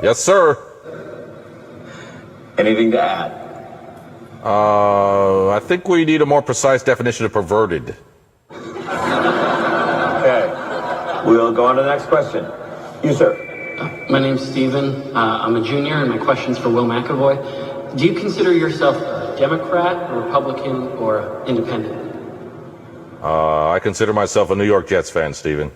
Yes, sir. Anything to add? I think we need a more precise definition of perverted. Okay. We'll go on to the next question. You, sir. My name's Steven. I'm a junior, and my question's for Will McAvoy. Do you consider yourself a Democrat, a Republican, or independent? I consider myself a New York Jets fan, Steven.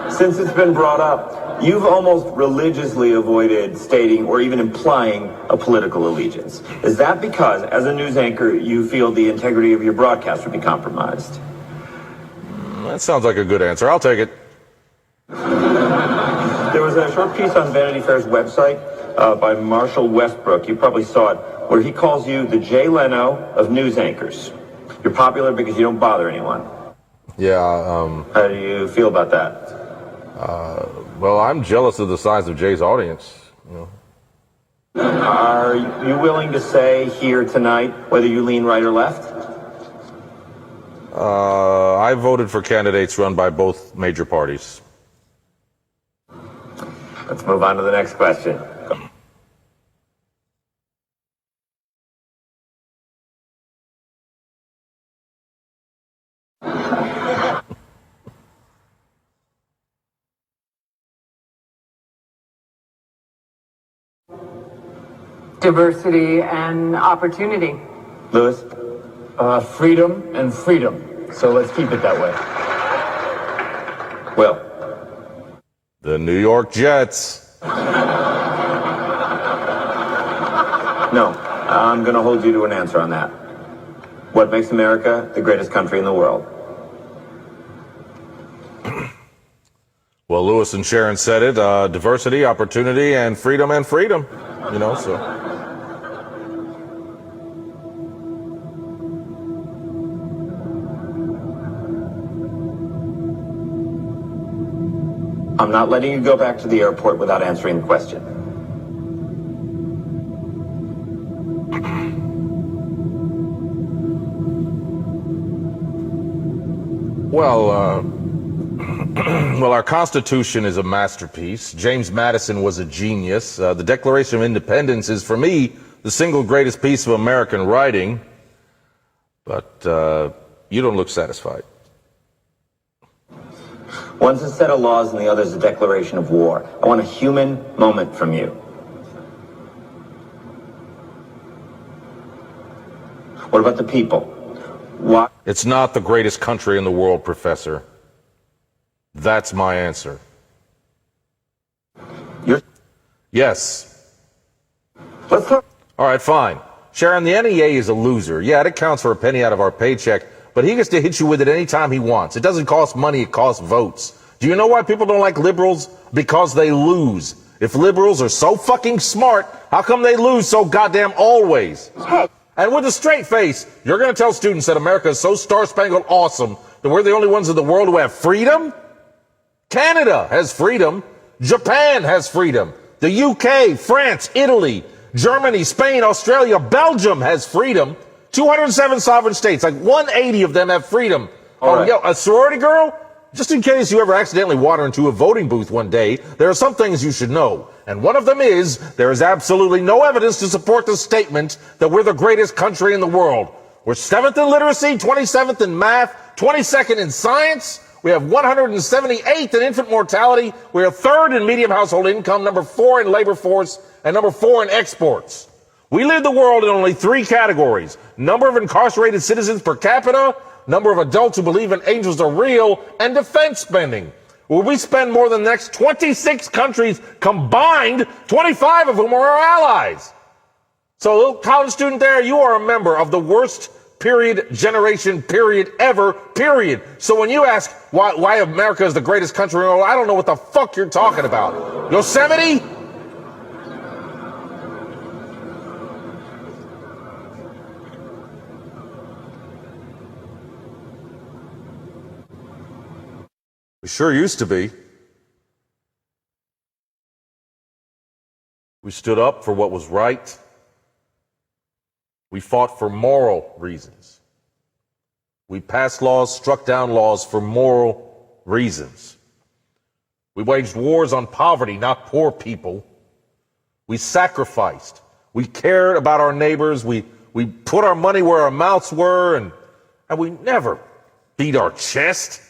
Since it's been brought up, you've almost religiously avoided stating or even implying a political allegiance. Is that because, as a news anchor, you feel the integrity of your broadcast would be compromised? That sounds like a good answer. I'll take it. There was a short piece on Vanity Fair's website by Marshall Westbrook. You probably saw it, where he calls you the Jay Leno of news anchors. You're popular because you don't bother anyone. Yeah, How do you feel about that? well, I'm jealous of the size of Jay's audience. You know. Are you willing to say here tonight whether you lean right or left? I voted for candidates run by both major parties. Let's move on to the next question. Diversity and opportunity. Lewis? Freedom and freedom. So let's keep it that way. Will? The New York Jets. No, I'm going to hold you to an answer on that. What makes America the greatest country in the world? Well, Lewis and Sharon said it. Diversity, opportunity, and freedom and freedom. You know, so. I'm not letting you go back to the airport without answering the question. Well, well, our Constitution is a masterpiece. James Madison was a genius. The Declaration of Independence is, for me, the single greatest piece of American writing. But you don't look satisfied. One's a set of laws and the other's a declaration of war. I want a human moment from you. What about the people? Why? It's not the greatest country in the world, Professor. That's my answer. Yes. Let's talk. All right, fine. Sharon, the NEA is a loser. Yeah, it counts for a penny out of our paycheck, but he gets to hit you with it anytime he wants. It doesn't cost money, it costs votes. Do you know why people don't like liberals? Because they lose. If liberals are so fucking smart, how come they lose so goddamn always? Hey. And with a straight face, you're going to tell students that America is so star-spangled awesome that we're the only ones in the world who have freedom? Canada has freedom. Japan has freedom. The UK, France, Italy, Germany, Spain, Australia, Belgium has freedom. 207 sovereign states, like 180 of them have freedom. All right. Yo, a sorority girl? Just in case you ever accidentally wander into a voting booth one day, there are some things you should know. And one of them is, there is absolutely no evidence to support the statement that we're the greatest country in the world. We're 7th in literacy, 27th in math, 22nd in science. We have 178th in infant mortality. We are 3rd in median household income, number 4 in labor force, and number 4 in exports. We lead the world in only 3 categories: number of incarcerated citizens per capita, number of adults who believe in angels are real, and defense spending, where we spend more than the next 26 countries combined, 25 of whom are our allies. So, little college student there, you are a member of the worst generation ever, period. So when you ask why America is the greatest country in the world, I don't know what the fuck you're talking about. Yosemite? We sure used to be. We stood up for what was right. We fought for moral reasons. We passed laws, struck down laws for moral reasons. We waged wars on poverty, not poor people. We sacrificed. We cared about our neighbors. We put our money where our mouths were, and we never beat our chest.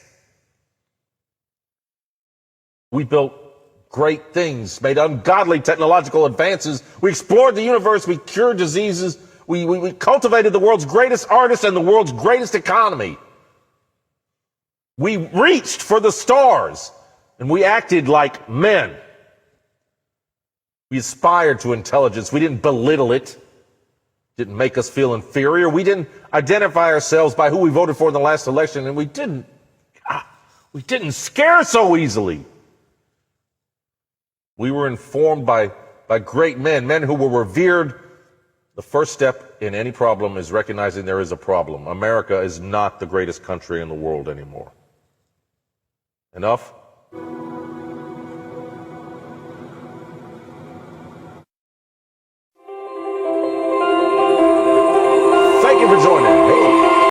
We built great things, made ungodly technological advances. We explored the universe. We cured diseases. We cultivated the world's greatest artists and the world's greatest economy. We reached for the stars, and we acted like men. We aspired to intelligence. We didn't belittle it. Didn't make us feel inferior. We didn't identify ourselves by who we voted for in the last election, and we didn't scare so easily. We were informed by great men who were revered. The first step in any problem is recognizing there is a problem. America is not the greatest country in the world anymore. Enough